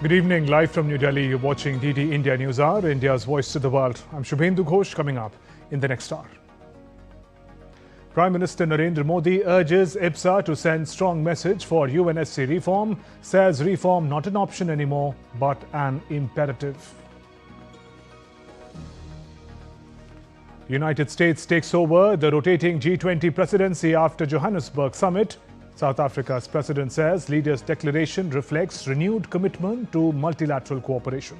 Good evening, live from New Delhi. You're watching DD India Newshour, India's voice to the world. I'm Shubhendu Ghosh. Coming up in the next hour. Prime Minister Narendra Modi urges IPSA to send strong message for UNSC reform, says reform not an option anymore, but an imperative. United States takes over the rotating G20 presidency after Johannesburg summit. South Africa's president says leaders' declaration reflects renewed commitment to multilateral cooperation.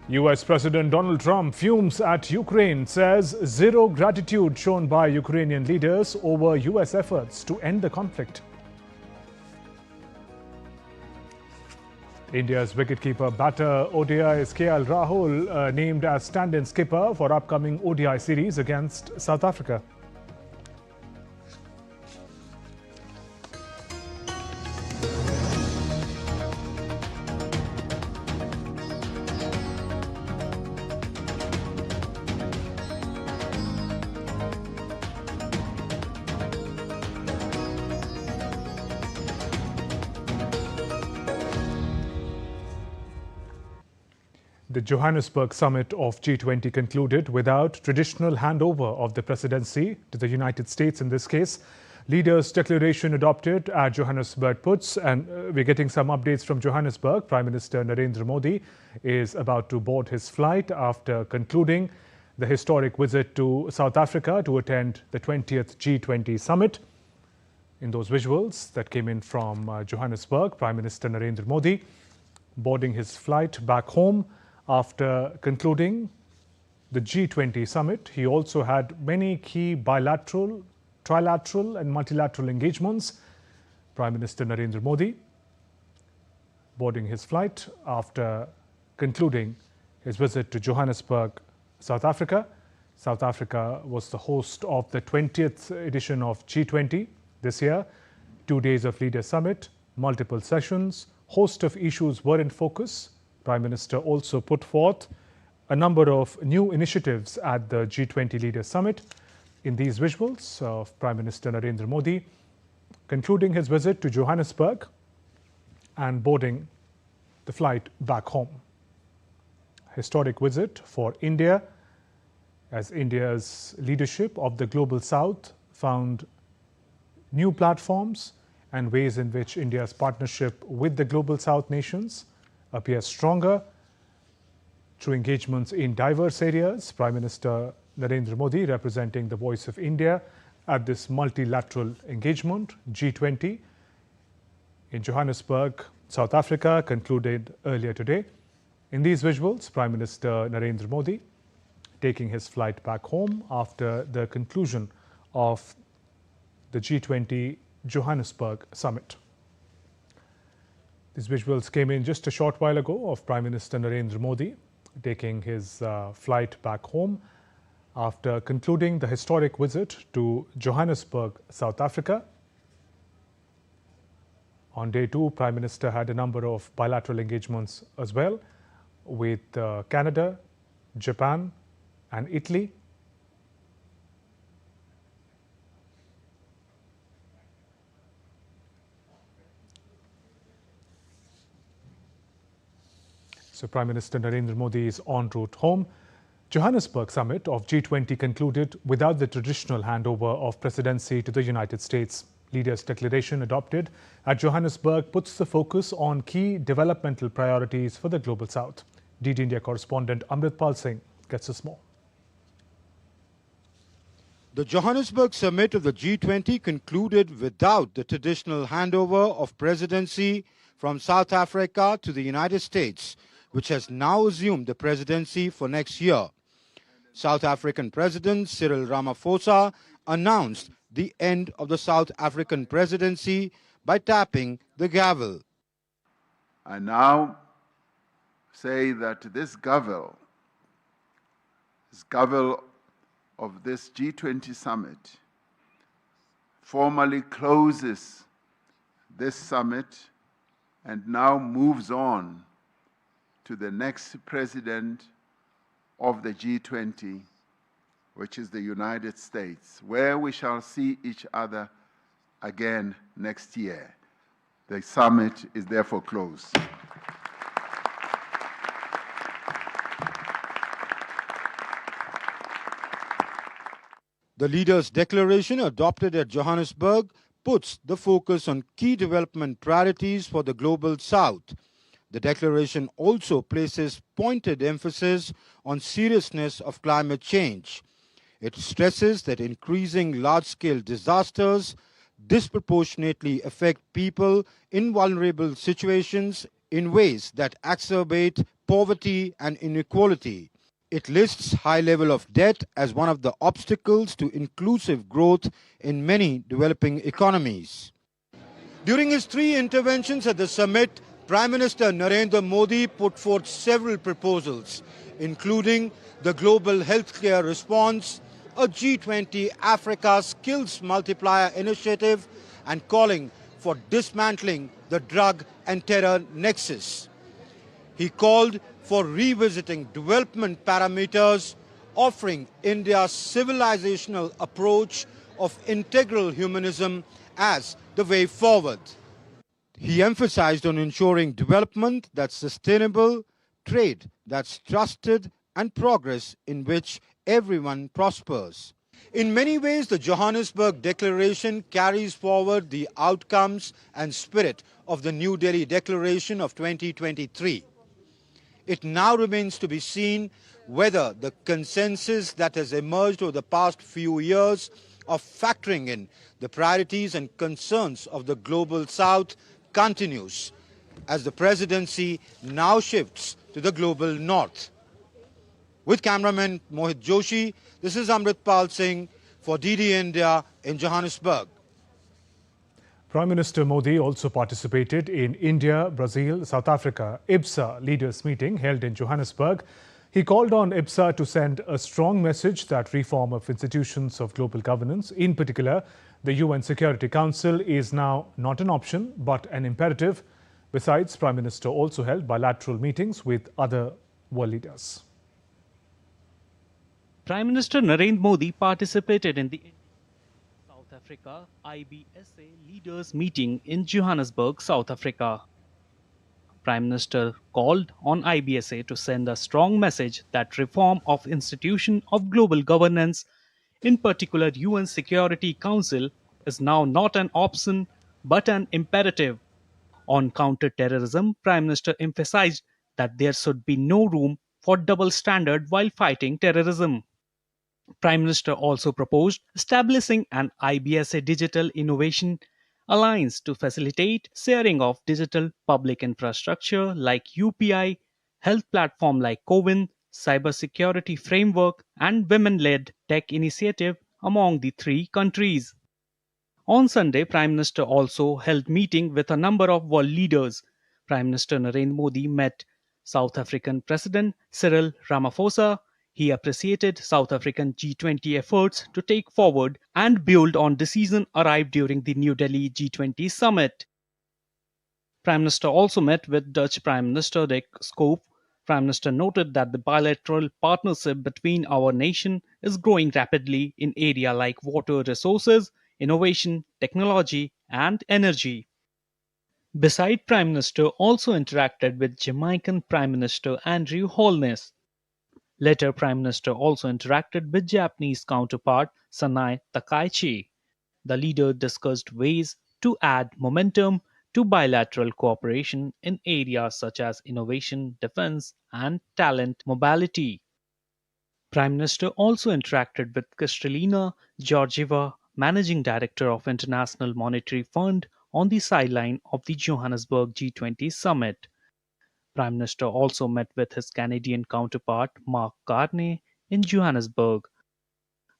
US President Donald Trump fumes at Ukraine, says zero gratitude shown by Ukrainian leaders over US efforts to end the conflict. India's wicketkeeper batter ODI's Rahul named as stand-in skipper for upcoming ODI series against South Africa. The Johannesburg summit of G20 concluded without traditional handover of the presidency to the United States in this case. Leaders' declaration adopted at Johannesburg puts, and we're getting some updates from Johannesburg. Prime Minister Narendra Modi is about to board his flight after concluding the historic visit to South Africa to attend the 20th G20 summit. In those visuals that came in from Johannesburg, Prime Minister Narendra Modi boarding his flight back home after concluding the G20 summit. He also had many key bilateral, trilateral and multilateral engagements. Prime Minister Narendra Modi boarding his flight after concluding his visit to Johannesburg, South Africa. South Africa was the host of the 20th edition of G20 this year. 2 days of leader summit, multiple sessions, host of issues were in focus. Prime Minister also put forth a number of new initiatives at the G20 Leaders Summit. In these visuals of Prime Minister Narendra Modi concluding his visit to Johannesburg and boarding the flight back home. Historic visit for India, as India's leadership of the Global South found new platforms and ways in which India's partnership with the Global South nations appears stronger through engagements in diverse areas. Prime Minister Narendra Modi representing the voice of India at this multilateral engagement, G20, in Johannesburg, South Africa, concluded earlier today. In these visuals, Prime Minister Narendra Modi taking his flight back home after the conclusion of the G20 Johannesburg summit. These visuals came in just a short while ago of Prime Minister Narendra Modi taking his flight back home after concluding the historic visit to Johannesburg, South Africa. On day 2, Prime Minister had a number of bilateral engagements as well with Canada, Japan and Italy. So Prime Minister Narendra Modi is en route home. Johannesburg summit of G20 concluded without the traditional handover of presidency to the United States. Leaders' declaration adopted at Johannesburg puts the focus on key developmental priorities for the Global South. DD India correspondent Amritpal Singh gets us more. The Johannesburg summit of the G20 concluded without the traditional handover of presidency from South Africa to the United States, which has now assumed the presidency for next year. South African President Cyril Ramaphosa announced the end of the South African presidency by tapping the gavel. I now say that this gavel of this G20 summit formally closes this summit and now moves on to the next president of the G20, which is the United States, where we shall see each other again next year. The summit is therefore closed. The leaders' declaration adopted at Johannesburg puts the focus on key development priorities for the global south. The declaration also places pointed emphasis on seriousness of climate change. It stresses that increasing large-scale disasters disproportionately affect people in vulnerable situations in ways that exacerbate poverty and inequality. It lists high level of debt as one of the obstacles to inclusive growth in many developing economies. During his 3 interventions at the summit, Prime Minister Narendra Modi put forth several proposals, including the global healthcare response, a G20 Africa Skills Multiplier Initiative, and calling for dismantling the drug and terror nexus. He called for revisiting development parameters, offering India's civilizational approach of integral humanism as the way forward. He emphasized on ensuring development that's sustainable, trade that's trusted, and progress in which everyone prospers. In many ways, the Johannesburg Declaration carries forward the outcomes and spirit of the New Delhi Declaration of 2023. It now remains to be seen whether the consensus that has emerged over the past few years of factoring in the priorities and concerns of the global south continues as the presidency now shifts to the global north. With cameraman Mohit Joshi, this is Amritpal Singh for DD India in Johannesburg. Prime Minister Modi also participated in India, Brazil, South Africa IBSA leaders meeting held in Johannesburg. He called on IBSA to send a strong message that reform of institutions of global governance, in particular the UN Security Council, is now not an option but an imperative. Besides, Prime Minister also held bilateral meetings with other world leaders. Prime Minister Narendra Modi participated in the South Africa IBSA leaders meeting in Johannesburg, South Africa. Prime Minister called on IBSA to send a strong message that reform of institution of global governance, in particular UN Security Council, is now not an option but an imperative. On counter-terrorism, Prime Minister emphasized that there should be no room for double standard while fighting terrorism. Prime Minister also proposed establishing an IBSA Digital Innovation Alliance to facilitate sharing of digital public infrastructure like UPI, health platform like CoWIN, cybersecurity framework, and women-led tech initiative among the 3 countries. On Sunday, Prime Minister also held meeting with a number of world leaders. Prime Minister Narendra Modi met South African President Cyril Ramaphosa. He appreciated South African G20 efforts to take forward and build on decisions arrived during the New Delhi G20 summit. Prime Minister also met with Dutch Prime Minister Dick Schoof. Prime Minister noted that the bilateral partnership between our nation is growing rapidly in areas like water resources, innovation, technology, and energy. Besides, Prime Minister also interacted with Jamaican Prime Minister Andrew Holness. Later, Prime Minister also interacted with Japanese counterpart Sanae Takaichi. The leader discussed ways to add momentum to bilateral cooperation in areas such as innovation, defense, and talent mobility. Prime Minister also interacted with Kristalina Georgieva, Managing Director of International Monetary Fund, on the sideline of the Johannesburg G20 summit. Prime Minister also met with his Canadian counterpart Mark Carney in Johannesburg.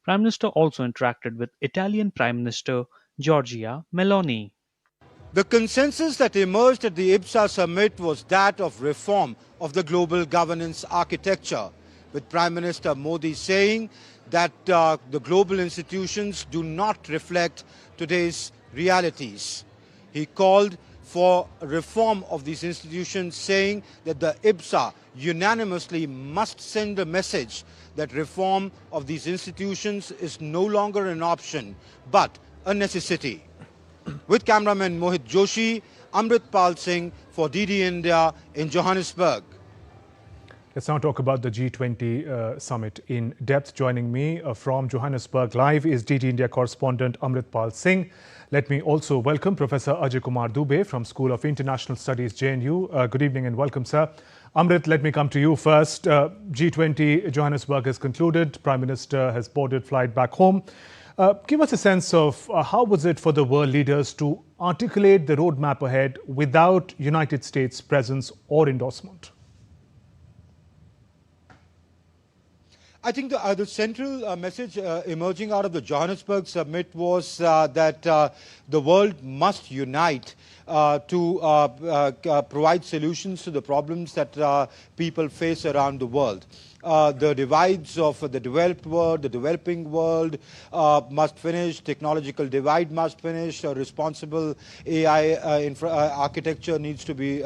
Prime Minister also interacted with Italian Prime Minister Giorgia Meloni. The consensus that emerged at the IBSA summit was that of reform of the global governance architecture, with Prime Minister Modi saying that the global institutions do not reflect today's realities. He called for reform of these institutions, saying that the IBSA unanimously must send a message that reform of these institutions is no longer an option but a necessity. With cameraman Mohit Joshi, Amritpal Singh for DD India in Johannesburg. Let's now talk about the G20 summit in depth. Joining me from Johannesburg live is DD India correspondent Amritpal Singh. Let me also welcome Professor Ajay Kumar Dubey from School of International Studies, JNU. Good evening and welcome, sir. Amrit, let me come to you first. G20 Johannesburg has concluded. Prime Minister has boarded flight back home. Give us a sense of how was it for the world leaders to articulate the roadmap ahead without United States presence or endorsement? I think the central message emerging out of the Johannesburg summit was that the world must unite to provide solutions to the problems that people face around the world. The divides of the developed world, the developing world must finish, technological divide must finish, responsible AI architecture needs to be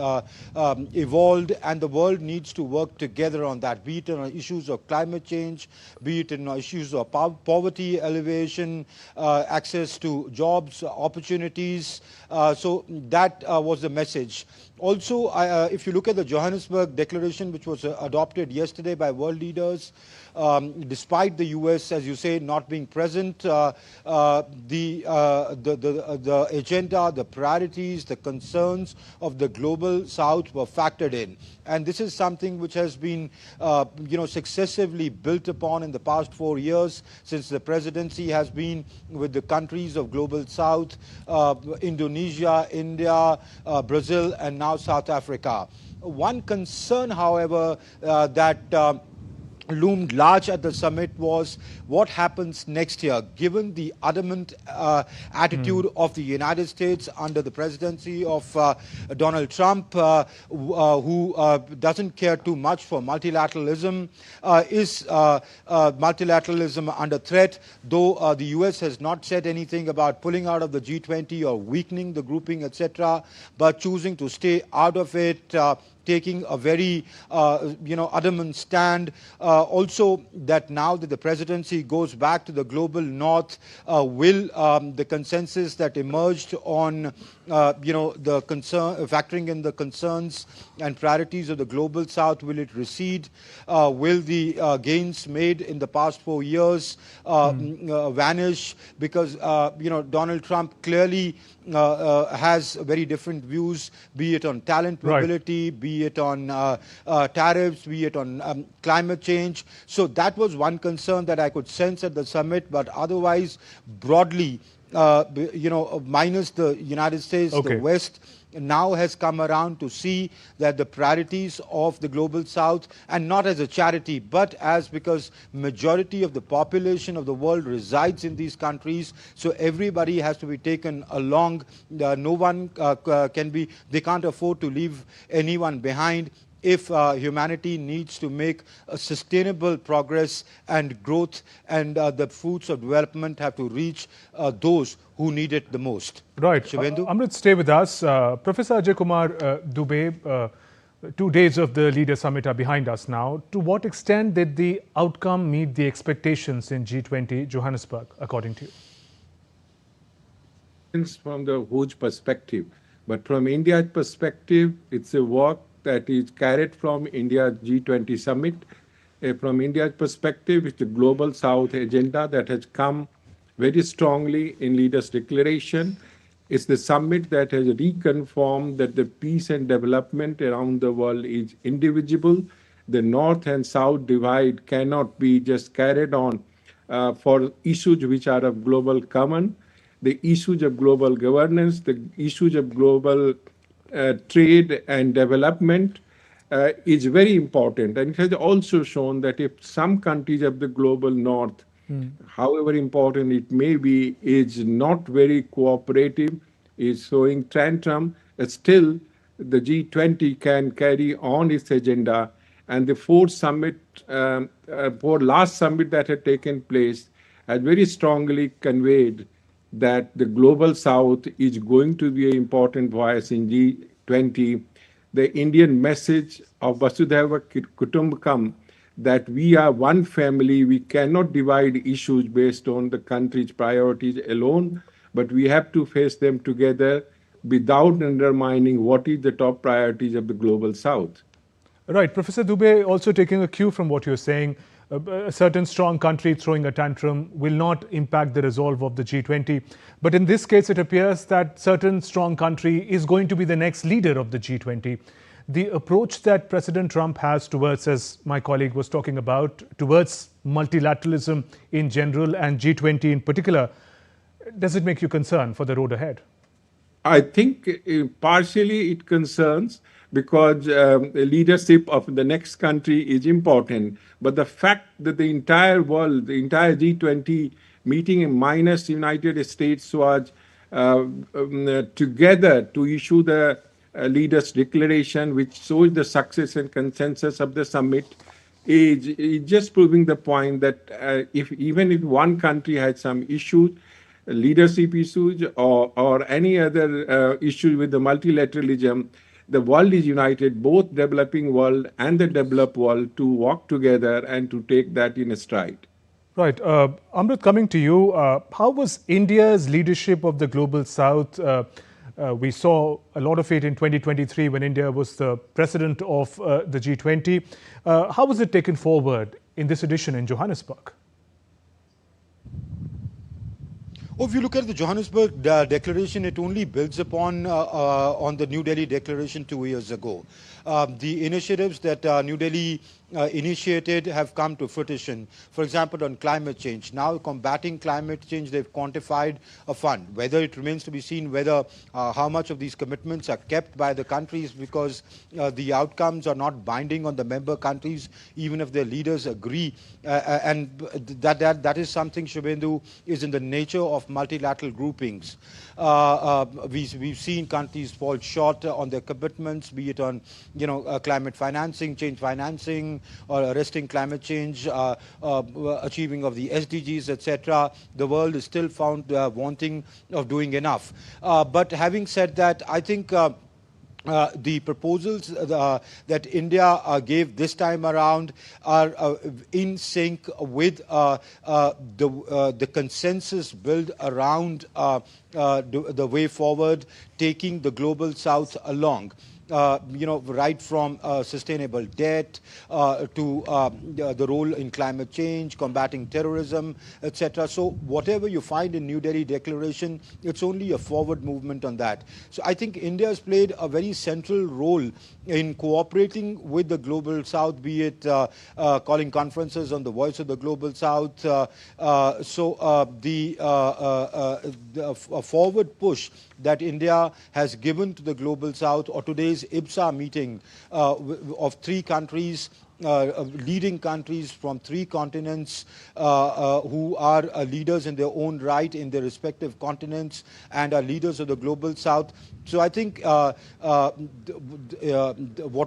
evolved, and the world needs to work together on that, be it on issues of climate change, be it in issues of poverty alleviation, access to jobs, opportunities. So that was the message. Also, if you look at the Johannesburg Declaration, which was adopted yesterday by world leaders, despite the US, as you say, not being present, the agenda, the priorities, the concerns of the global South were factored in. And this is something which has been, successively built upon in the past 4 years since the presidency has been with the countries of global South, Indonesia, India, Brazil, and now South Africa. One concern, however, that loomed large at the summit was what happens next year, given the adamant attitude of the United States under the presidency of Donald Trump, who doesn't care too much for multilateralism. Is multilateralism under threat? Though the US has not said anything about pulling out of the G20 or weakening the grouping, etc., but choosing to stay out of it, taking a very, adamant stand. Also, that now that the presidency goes back to the global north, will the consensus that emerged on, the concern, factoring in the concerns and priorities of the global south, will it recede? Will the gains made in the past 4 years vanish? Because, Donald Trump clearly has very different views, be it on talent mobility, be it on tariffs, be it on climate change. So that was one concern that I could sense at the summit, but otherwise, broadly, minus the United States, the West now has come around to see that the priorities of the global south, and not as a charity, but as because majority of the population of the world resides in these countries, so everybody has to be taken along. No one they can't afford to leave anyone behind if humanity needs to make a sustainable progress and growth, and the fruits of development have to reach those who need it the most. Right. Amrit, stay with us. Professor Ajay Kumar Dubey, 2 days of the Leader Summit are behind us now. To what extent did the outcome meet the expectations in G20 Johannesburg, according to you? From the huge perspective, but from India's perspective, it's a work that is carried from India's G20 summit. From India's perspective, it's the global South agenda that has come very strongly in leaders' declaration. It's the summit that has reconfirmed that the peace and development around the world is indivisible. The North and South divide cannot be just carried on for issues which are of global common. The issues of global governance, the issues of global trade and development is very important. And it has also shown that if some countries of the global north, however important it may be, is not very cooperative, is showing tantrum, still the G20 can carry on its agenda. And the fourth last summit that had taken place has very strongly conveyed that the global south is going to be an important voice in G20. The Indian message of Vasudhaiva Kutumbakam, that we are one family, we cannot divide issues based on the country's priorities alone, but we have to face them together without undermining what is the top priorities of the global South. Right. Professor Dubey, also taking a cue from what you're saying, a certain strong country throwing a tantrum will not impact the resolve of the G20. But in this case, it appears that certain strong country is going to be the next leader of the G20. The approach that President Trump has towards, as my colleague was talking about, towards multilateralism in general and G20 in particular, does it make you concerned for the road ahead? I think partially it concerns because the leadership of the next country is important. But the fact that the entire world, the entire G20 meeting minus United States was together to issue the leaders' declaration, which shows the success and consensus of the summit, is just proving the point that even if one country has some issues, leadership issues or any other issue with the multilateralism, the world is united, both developing world and the developed world, to work together and to take that in a stride. Right. Amrit, coming to you, how was India's leadership of the Global South? We saw a lot of it in 2023 when India was the president of the G20. How was it taken forward in this edition in Johannesburg? If you look at the Johannesburg declaration, it only builds upon on the New Delhi declaration 2 years ago. The initiatives that New Delhi initiated have come to fruition. For example, on climate change. Now combating climate change, they've quantified a fund. Whether it remains to be seen whether how much of these commitments are kept by the countries, because the outcomes are not binding on the member countries, even if their leaders agree. And that is something, Shubhendu, is in the nature of multilateral groupings. We've seen countries fall short on their commitments, be it on climate financing, change financing, or arresting climate change, achieving of the SDGs, etc. The world is still found wanting of doing enough. But having said that, I think the proposals that India gave this time around are in sync with the consensus built around the way forward, taking the global South along. Right from sustainable debt to the role in climate change, combating terrorism, etc. So whatever you find in New Delhi Declaration, it's only a forward movement on that. So I think India has played a very central role in cooperating with the Global South, be it calling conferences on the voice of the Global South. The forward push that India has given to the Global South, or today's IBSA meeting of 3 countries, leading countries from 3 continents who are leaders in their own right in their respective continents and are leaders of the Global South. So I think what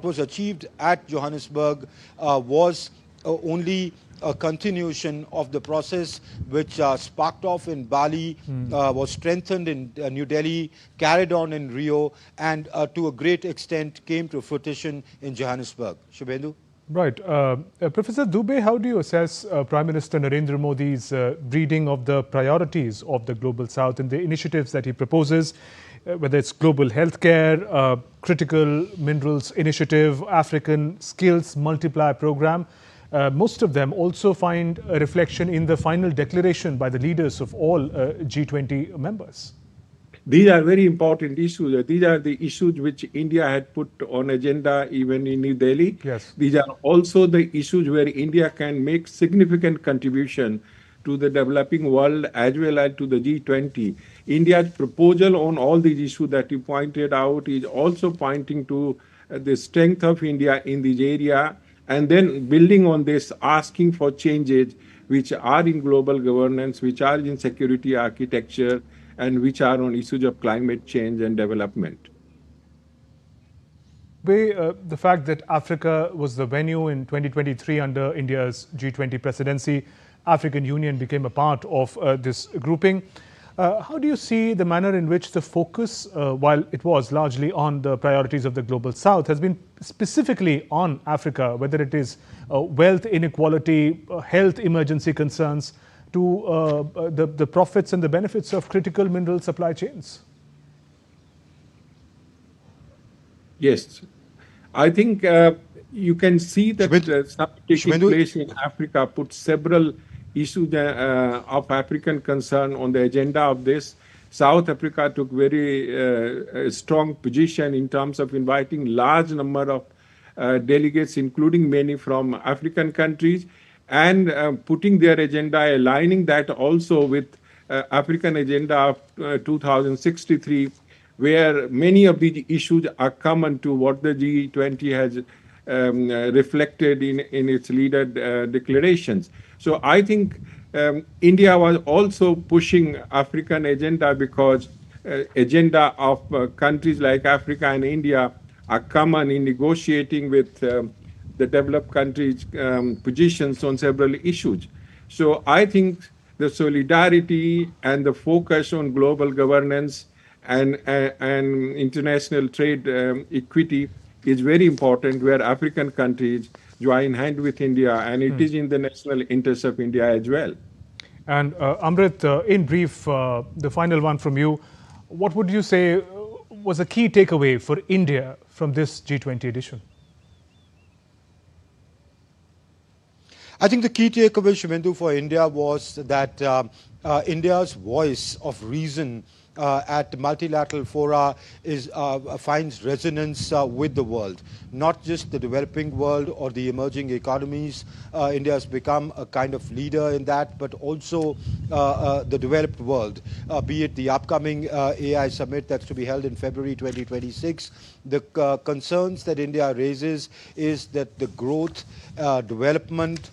was achieved at Johannesburg was only a continuation of the process which sparked off in Bali, was strengthened in New Delhi, carried on in Rio, and to a great extent came to fruition in Johannesburg. Shubhendu? Right. Professor Dubey, how do you assess Prime Minister Narendra Modi's reading of the priorities of the Global South and the initiatives that he proposes, whether it's global healthcare, critical minerals initiative, African skills multiplier program? Most of them also find a reflection in the final declaration by the leaders of all G20 members. These are very important issues. These are the issues which India had put on agenda even in New Delhi. Yes. These are also the issues where India can make significant contribution to the developing world as well as to the G20. India's proposal on all these issues that you pointed out is also pointing to the strength of India in this area, and then building on this, asking for changes which are in global governance, which are in security architecture, and which are on issues of climate change and development. The fact that Africa was the venue in 2023 under India's G20 presidency, African Union became a part of this grouping. How do you see the manner in which the focus, while it was largely on the priorities of the Global South, has been specifically on Africa, whether it is wealth inequality, health emergency concerns, to the profits and the benefits of critical mineral supply chains? Yes, I think you can see that taking place in Africa puts several issues of African concern on the agenda of this. South Africa took very strong position in terms of inviting large number of delegates, including many from African countries, and putting their agenda, aligning that also with African agenda of 2063, where many of these issues are common to what the G20 has reflected in its leader declarations. So I think India was also pushing African agenda because agenda of countries like Africa and India are common in negotiating with the developed countries' positions on several issues. So I think the solidarity and the focus on global governance and international trade equity is very important, where African countries join hand with India, and it is in the national interest of India as well. And Amrit, in brief, the final one from you, what would you say was a key takeaway for India from this G20 edition? I think the key takeaway, Shivendu, for India was that India's voice of reason at multilateral fora finds resonance with the world, not just the developing world or the emerging economies. India has become a kind of leader in that, but also the developed world, be it the upcoming AI summit that's to be held in February 2026. The concerns that India raises is that the growth, development,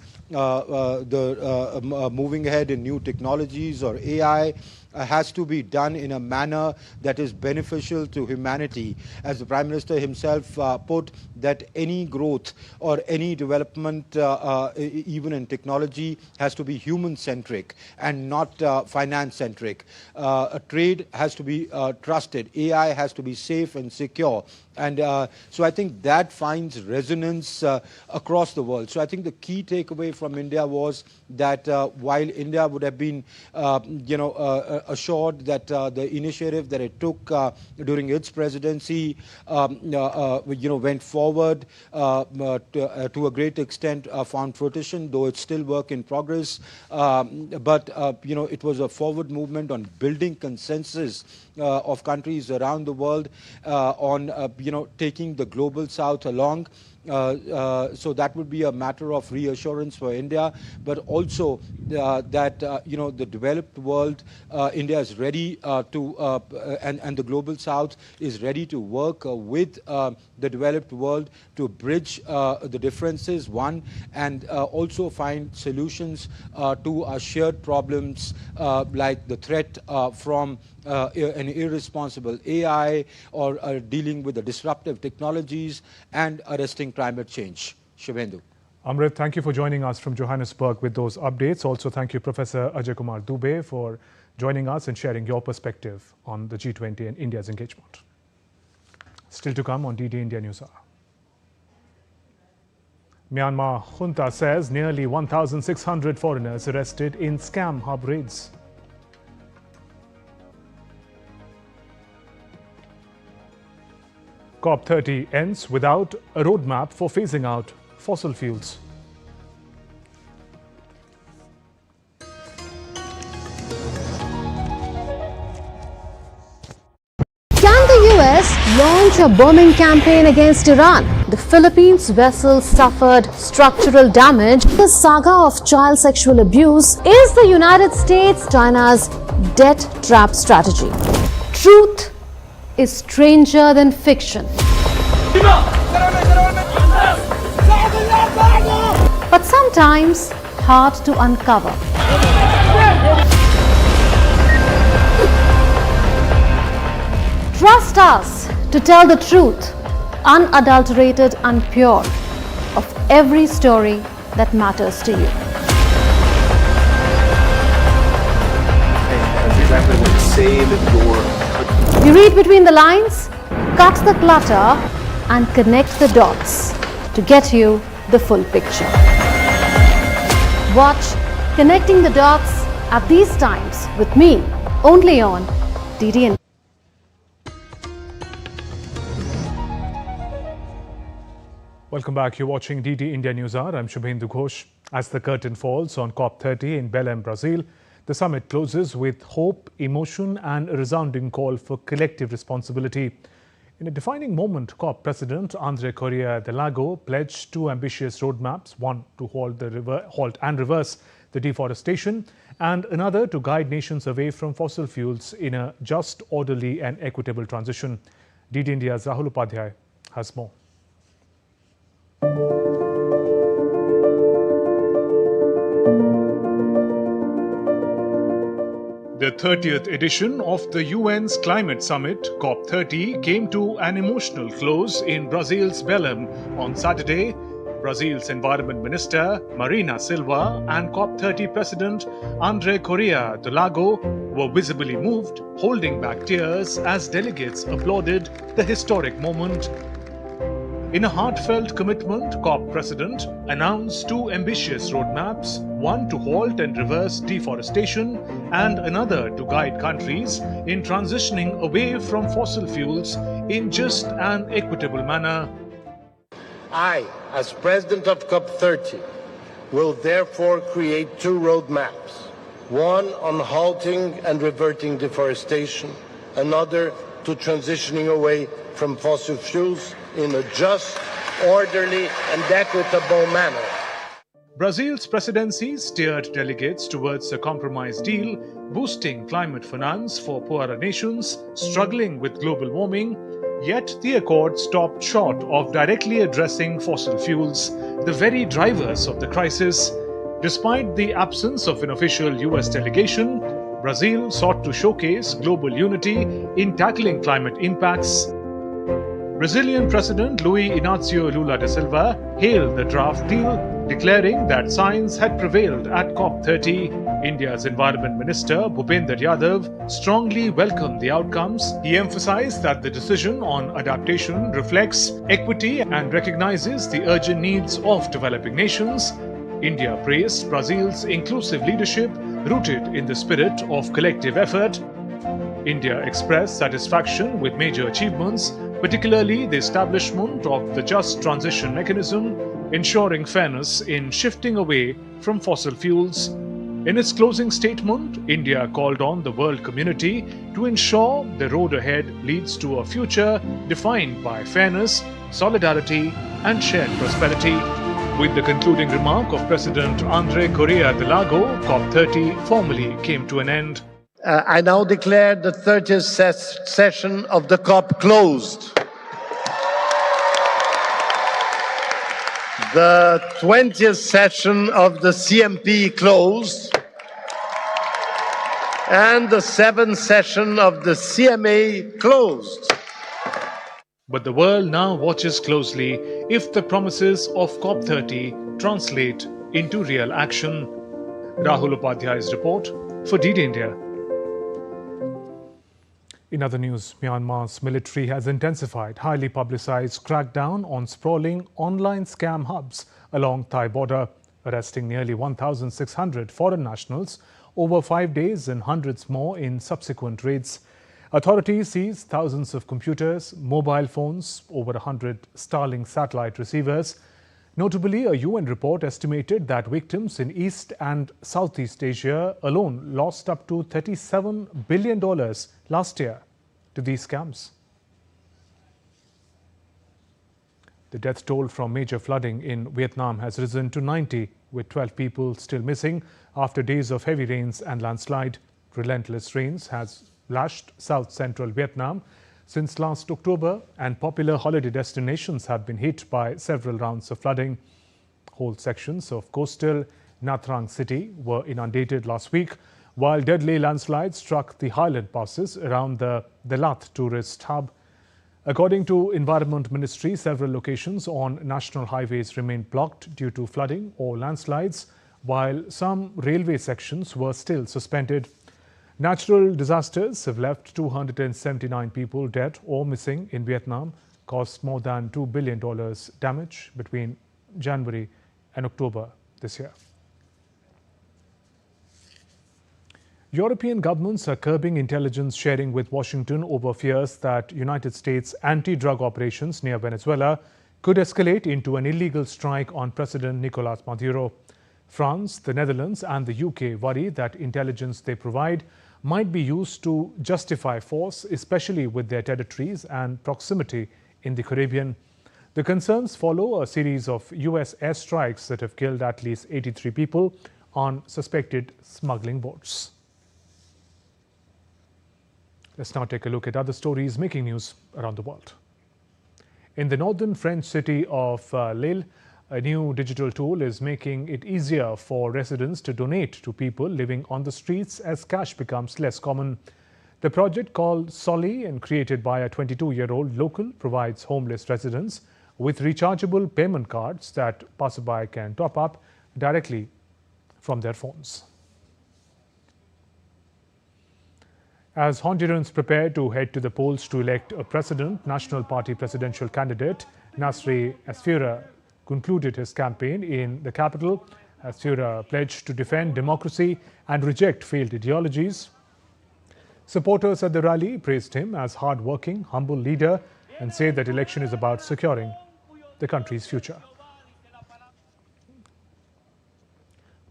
moving ahead in new technologies or AI has to be done in a manner that is beneficial to humanity. As the Prime Minister himself put, that any growth or any development, even in technology, has to be human-centric and not finance-centric. Trade has to be trusted. AI has to be safe and secure. And so I think that finds resonance across the world. So I think the key takeaway from India was that while India would have been, assured that the initiative that it took during its presidency, went forward to a great extent, found fruition, though it's still work in progress. But it was a forward movement on building consensus of countries around the world on taking the global south along. So that would be a matter of reassurance for India, but also that the developed world, India is ready to, and the global south is ready to work with the developed world to bridge the differences, one, and also find solutions to our shared problems like the threat from an irresponsible AI, or dealing with the disruptive technologies and arresting climate change. Shivendu. Amrit, thank you for joining us from Johannesburg with those updates. Also, thank you, Professor Ajay Kumar Dubey, for joining us and sharing your perspective on the G20 and India's engagement. Still to come on DD India Newshour. Myanmar junta says nearly 1,600 foreigners arrested in scam hub raids. COP30 ends without a roadmap for phasing out fossil fuels. Can the US launch a bombing campaign against Iran? The Philippines vessel suffered structural damage. The saga of child sexual abuse is the United States China's debt trap strategy. Truth is stranger than fiction. But sometimes hard to uncover. Trust us to tell the truth, unadulterated and pure, of every story that matters to you. That's exactly what save your. You read between the lines, cut the clutter, and connect the dots to get you the full picture. Watch Connecting the Dots at these times with me, only on DD. Welcome back. You're watching DD India Newshour. I'm Shubhendu Ghosh. As the curtain falls on COP30 in Belém, Brazil, the summit closes with hope, emotion and a resounding call for collective responsibility. In a defining moment, COP President André Correa de Lago pledged two ambitious roadmaps, one to halt and reverse the deforestation and another to guide nations away from fossil fuels in a just, orderly and equitable transition. DD India's Rahul has more. The 30th edition of the UN's Climate Summit, COP30, came to an emotional close in Brazil's Belém on Saturday. Brazil's Environment Minister Marina Silva and COP30 President André Correa de Lago were visibly moved, holding back tears as delegates applauded the historic moment. In a heartfelt commitment, COP President announced two ambitious roadmaps, one to halt and reverse deforestation and another to guide countries in transitioning away from fossil fuels in just and equitable manner. I, as President of COP30, will therefore create two roadmaps, one on halting and reverting deforestation, another to transitioning away from fossil fuels in a just, orderly and equitable manner. Brazil's presidency steered delegates towards a compromise deal, boosting climate finance for poorer nations struggling with global warming. Yet the accord stopped short of directly addressing fossil fuels, the very drivers of the crisis. Despite the absence of an official US delegation, Brazil sought to showcase global unity in tackling climate impacts. Brazilian President Luiz Inácio Lula da Silva hailed the draft deal, declaring that science had prevailed at COP30. India's Environment Minister Bhupender Yadav strongly welcomed the outcomes. He emphasized that the decision on adaptation reflects equity and recognizes the urgent needs of developing nations. India praised Brazil's inclusive leadership rooted in the spirit of collective effort. India expressed satisfaction with major achievements, particularly the establishment of the Just Transition Mechanism, ensuring fairness in shifting away from fossil fuels. In its closing statement, India called on the world community to ensure the road ahead leads to a future defined by fairness, solidarity and shared prosperity. With the concluding remark of President André Correa de Lago, COP30 formally came to an end. I now declare the 30th session of the COP closed. The 20th session of the CMP closed. And the 7th session of the CMA closed. But the world now watches closely if the promises of COP30 translate into real action. Rahul Upadhyay's report for DD India. In other news, Myanmar's military has intensified highly publicized crackdown on sprawling online scam hubs along Thai border, arresting nearly 1,600 foreign nationals over 5 days and hundreds more in subsequent raids. Authorities seized thousands of computers, mobile phones, over 100 Starlink satellite receivers. Notably, a UN report estimated that victims in East and Southeast Asia alone lost up to $37 billion last year to these scams. The death toll from major flooding in Vietnam has risen to 90, with 12 people still missing after days of heavy rains and landslide. Relentless rains has lashed south-central Vietnam since last October, and popular holiday destinations have been hit by several rounds of flooding. Whole sections of coastal Nha Trang city were inundated last week, while deadly landslides struck the highland passes around the Lath tourist hub. According to Environment Ministry, several locations on national highways remained blocked due to flooding or landslides, while some railway sections were still suspended. Natural disasters have left 279 people dead or missing in Vietnam, caused more than $2 billion damage between January and October this year. European governments are curbing intelligence sharing with Washington over fears that United States anti-drug operations near Venezuela could escalate into an illegal strike on President Nicolas Maduro. France, the Netherlands and the UK worry that intelligence they provide might be used to justify force, especially with their territories and proximity in the Caribbean. The concerns follow a series of US airstrikes that have killed at least 83 people on suspected smuggling boats. Let's now take a look at other stories making news around the world. In the northern French city of Lille, a new digital tool is making it easier for residents to donate to people living on the streets as cash becomes less common. The project, called Soli and created by a 22-year-old local, provides homeless residents with rechargeable payment cards that passerby can top up directly from their phones. As Hondurans prepare to head to the polls to elect a president, National Party presidential candidate Nasri Asfura concluded his campaign in the capital. Asfura pledged to defend democracy and reject failed ideologies. Supporters at the rally praised him as hard-working, humble leader and say that election is about securing the country's future.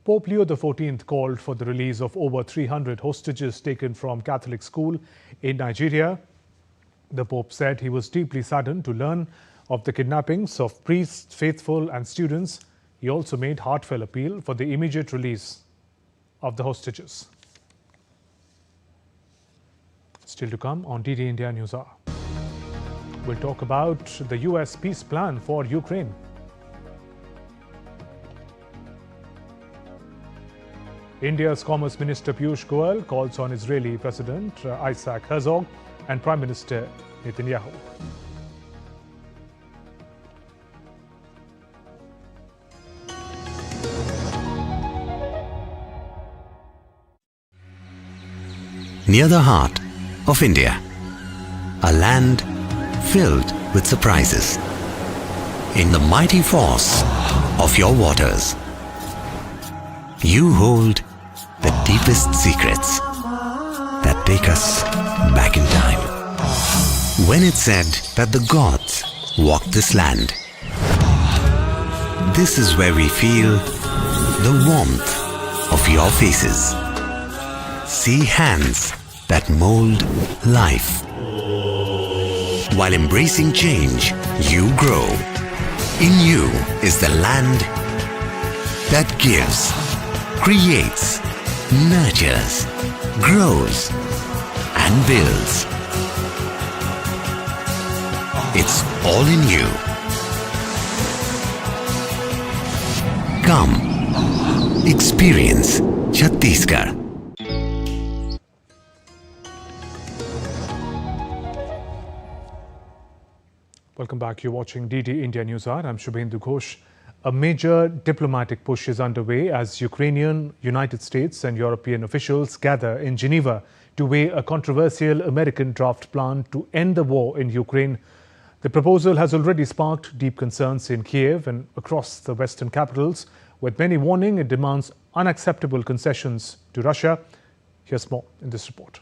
Pope Leo XIV called for the release of over 300 hostages taken from Catholic school in Nigeria. The Pope said he was deeply saddened to learn of the kidnappings of priests, faithful and students. He also made heartfelt appeal for the immediate release of the hostages. Still to come on DD India Newshour. We'll talk about the US peace plan for Ukraine. India's Commerce Minister Piyush Goyal calls on Israeli President Isaac Herzog and Prime Minister Netanyahu. Near the heart of India, a land filled with surprises. In the mighty force of your waters, you hold the deepest secrets that take us back in time. When it's said that the gods walk this land, this is where we feel the warmth of your faces. See hands that mold life. While embracing change, you grow. In you is the land that gives, creates, nurtures, grows, and builds. It's all in you. Come, experience Chhattisgarh. Welcome back. You're watching DD India Newshour. I'm Shubhendu Ghosh. A major diplomatic push is underway as Ukrainian, United States and European officials gather in Geneva to weigh a controversial American draft plan to end the war in Ukraine. The proposal has already sparked deep concerns in Kiev and across the Western capitals, with many warning it demands unacceptable concessions to Russia. Here's more in this report.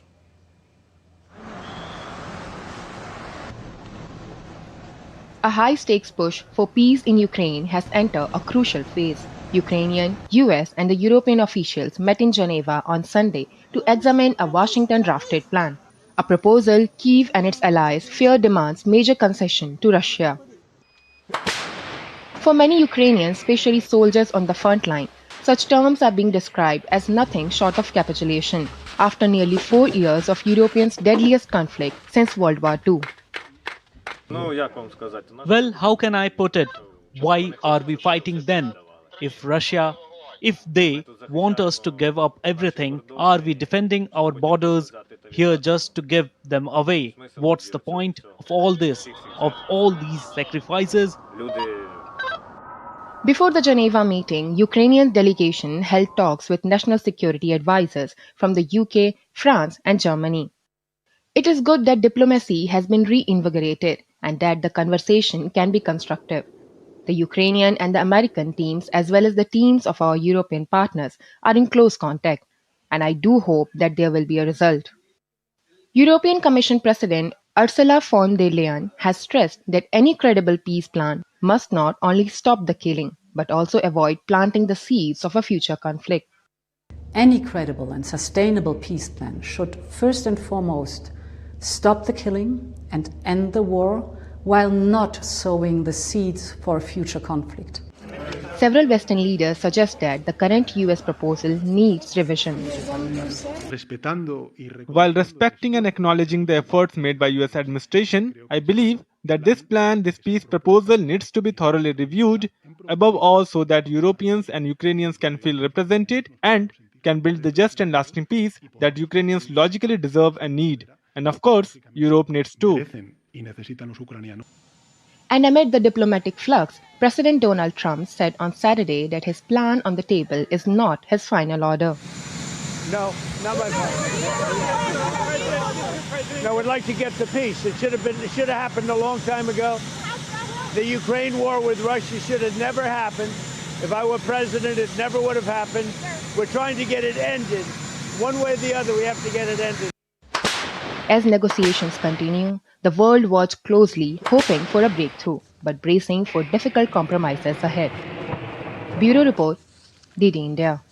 A high-stakes push for peace in Ukraine has entered a crucial phase. Ukrainian, US and the European officials met in Geneva on Sunday to examine a Washington-drafted plan. A proposal Kyiv and its allies fear demands major concession to Russia. For many Ukrainians, especially soldiers on the front line, such terms are being described as nothing short of capitulation after nearly 4 years of Europeans' deadliest conflict since World War II. Well, how can I put it? Why are we fighting then? If they want us to give up everything, are we defending our borders here just to give them away? What's the point of all this, of all these sacrifices? Before the Geneva meeting, Ukrainian delegation held talks with national security advisors from the UK, France and Germany. It is good that diplomacy has been reinvigorated and that the conversation can be constructive. The Ukrainian and the American teams, as well as the teams of our European partners, are in close contact. and I do hope that there will be a result. European Commission President Ursula von der Leyen has stressed that any credible peace plan must not only stop the killing, but also avoid planting the seeds of a future conflict. Any credible and sustainable peace plan should first and foremost stop the killing and end the war while not sowing the seeds for future conflict. Several Western leaders suggest that the current US proposal needs revision. While respecting and acknowledging the efforts made by US administration, I believe that this peace proposal needs to be thoroughly reviewed, above all so that Europeans and Ukrainians can feel represented and can build the just and lasting peace that Ukrainians logically deserve and need. And of course, Europe needs too. And amid the diplomatic flux, President Donald Trump said on Saturday that his plan on the table is not his final order. No, not my plan. No, we'd like to get the peace. It should have happened a long time ago. The Ukraine war with Russia should have never happened. If I were president, it never would have happened. We're trying to get it ended. One way or the other, we have to get it ended. As negotiations continue, the world watched closely, hoping for a breakthrough, but bracing for difficult compromises ahead. Bureau Report, DD India.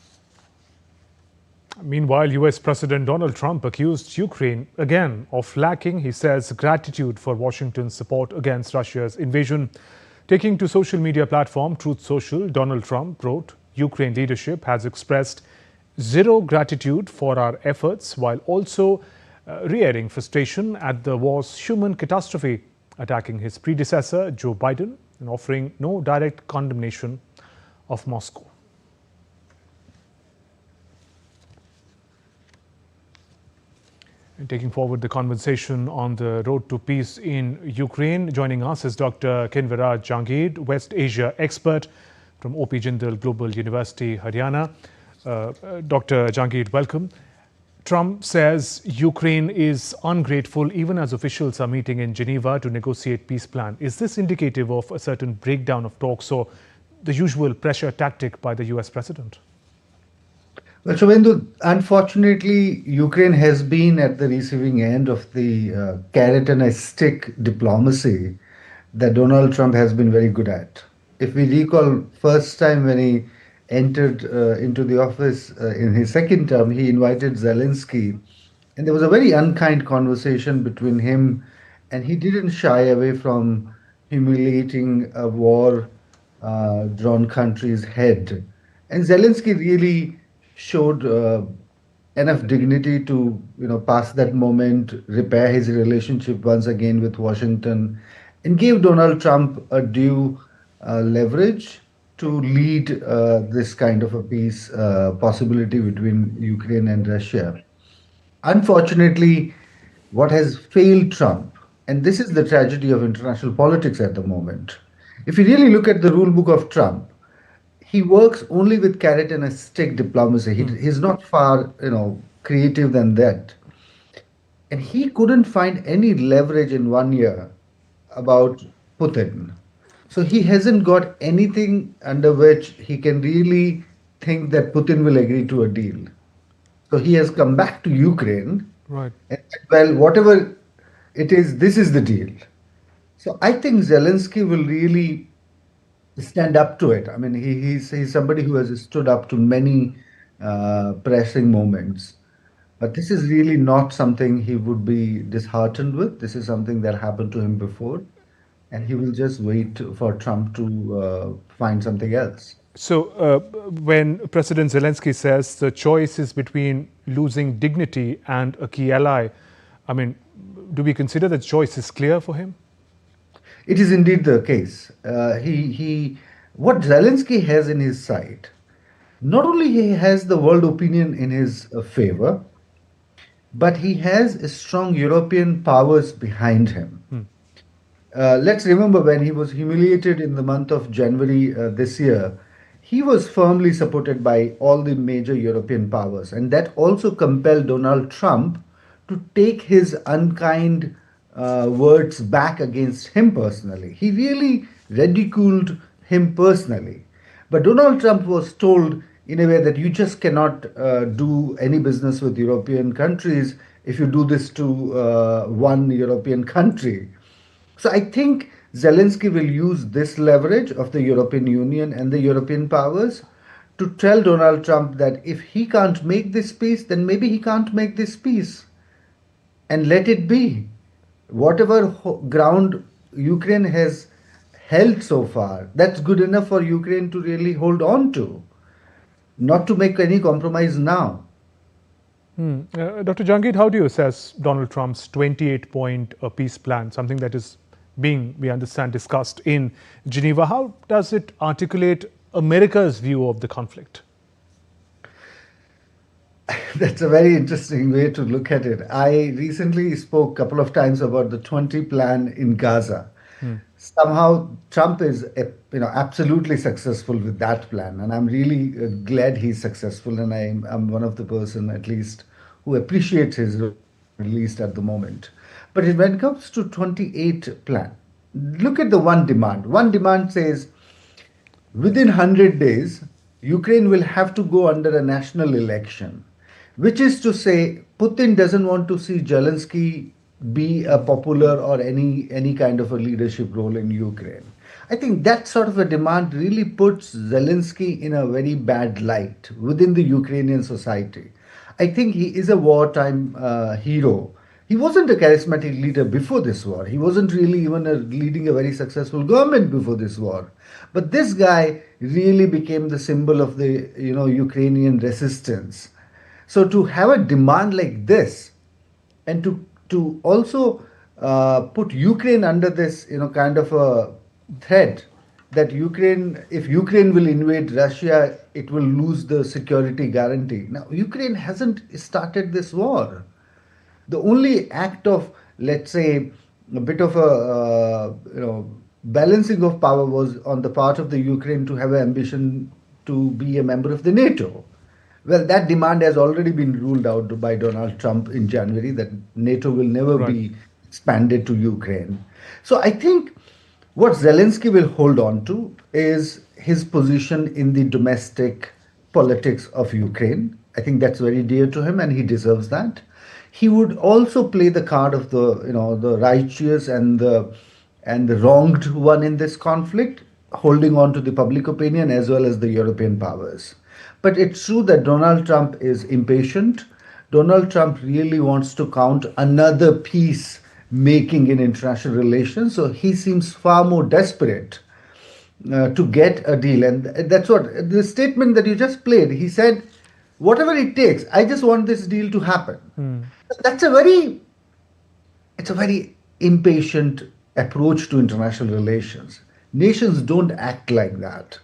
Meanwhile, US President Donald Trump accused Ukraine again of lacking, he says, gratitude for Washington's support against Russia's invasion. Taking to social media platform Truth Social, Donald Trump wrote, Ukraine leadership has expressed zero gratitude for our efforts while also re-airing frustration at the war's human catastrophe, attacking his predecessor, Joe Biden, and offering no direct condemnation of Moscow. And taking forward the conversation on the road to peace in Ukraine, joining us is Dr. Kinviraj Jangid, West Asia expert from OP Jindal Global University, Haryana. Dr. Jangid, welcome. Trump says Ukraine is ungrateful even as officials are meeting in Geneva to negotiate peace plan. Is this indicative of a certain breakdown of talks or the usual pressure tactic by the US president? Well, Shubhendu, unfortunately, Ukraine has been at the receiving end of the carrot and a stick diplomacy that Donald Trump has been very good at. If we recall, first time when he entered into the office in his second term, he invited Zelensky, and there was a very unkind conversation between him, and he didn't shy away from humiliating a war-drawn country's head. And Zelensky really showed enough dignity to, pass that moment, repair his relationship once again with Washington, and gave Donald Trump a due leverage to lead this kind of a peace possibility between Ukraine and Russia. Unfortunately, what has failed Trump, and this is the tragedy of international politics at the moment, if you really look at the rule book of Trump, he works only with carrot and a stick diplomacy. He's not far, creative than that. And he couldn't find any leverage in 1 year about Putin. So he hasn't got anything under which he can really think that Putin will agree to a deal. So he has come back to Ukraine. Right. And said, well, whatever it is, this is the deal. So I think Zelensky will really stand up to it. I mean, he's somebody who has stood up to many pressing moments. But this is really not something he would be disheartened with. This is something that happened to him before. And he will just wait for Trump to find something else. So when President Zelensky says the choice is between losing dignity and a key ally, I mean, do we consider that choice is clear for him? It is indeed the case. What Zelensky has in his side, not only he has the world opinion in his favor, but he has strong European powers behind him. Let's remember when he was humiliated in the month of January this year, he was firmly supported by all the major European powers. And that also compelled Donald Trump to take his unkind words back against him personally. He really ridiculed him personally. But Donald Trump was told in a way that you just cannot do any business with European countries if you do this to one European country. So I think Zelensky will use this leverage of the European Union and the European powers to tell Donald Trump that if he can't make this peace, then maybe he can't make this peace. And let it be. Whatever ground Ukraine has held so far, that's good enough for Ukraine to really hold on to, not to make any compromise now. Dr. Jangir, how do you assess Donald Trump's 28-point peace plan, something that is being, we understand, discussed in Geneva? How does it articulate America's view of the conflict? That's a very interesting way to look at it. I recently spoke a couple of times about the 20 plan in Gaza. Somehow Trump is absolutely successful with that plan, and I'm really glad he's successful, and I'm one of the person at least who appreciates his role, at least at the moment. But when it comes to 28 plan, look at the one demand. One demand says within 100 days Ukraine will have to go under a national election, which is to say Putin doesn't want to see Zelensky be a popular or any kind of a leadership role in Ukraine. I think that sort of a demand really puts Zelensky in a very bad light within the Ukrainian society. I think he is a wartime hero. He wasn't a charismatic leader before this war. He wasn't really even leading a very successful government before this war. But this guy really became the symbol of the Ukrainian resistance. So to have a demand like this, and to also put Ukraine under this kind of a threat that if Ukraine will invade Russia, it will lose the security guarantee. Now, Ukraine hasn't started this war. The only act of, let's say, a bit of a balancing of power was on the part of the Ukraine to have an ambition to be a member of the NATO. Well, that demand has already been ruled out by Donald Trump in January, that NATO will never be expanded to Ukraine. So I think what Zelensky will hold on to is his position in the domestic politics of Ukraine. I think that's very dear to him, and he deserves that. He would also play the card of the righteous and the wronged one in this conflict, holding on to the public opinion as well as the European powers. But it's true that Donald Trump is impatient. Donald Trump really wants to count another piece making in international relations. So he seems far more desperate to get a deal. And that's what the statement that you just played. He said, whatever it takes, I just want this deal to happen. That's a very impatient approach to international relations. Nations don't act like that.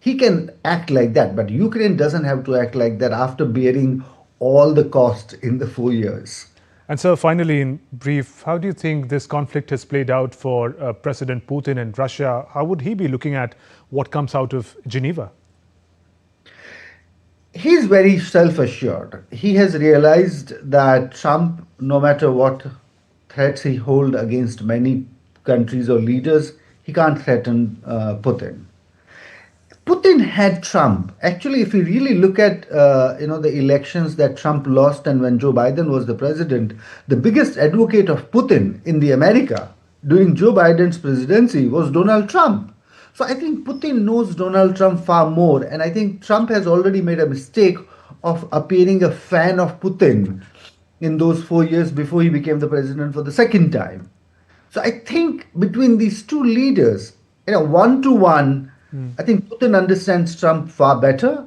He can act like that, but Ukraine doesn't have to act like that after bearing all the cost in the 4 years. And so finally, in brief, how do you think this conflict has played out for President Putin and Russia? How would he be looking at what comes out of Geneva? He's very self-assured. He has realized that Trump, no matter what threats he holds against many countries or leaders, he can't threaten Putin. Putin had Trump. Actually, if you really look at the elections that Trump lost and when Joe Biden was the president, the biggest advocate of Putin in the America during Joe Biden's presidency was Donald Trump. So I think Putin knows Donald Trump far more, and I think Trump has already made a mistake of appearing a fan of Putin in those 4 years before he became the president for the second time. So I think between these two leaders, one-to-one, I think Putin understands Trump far better,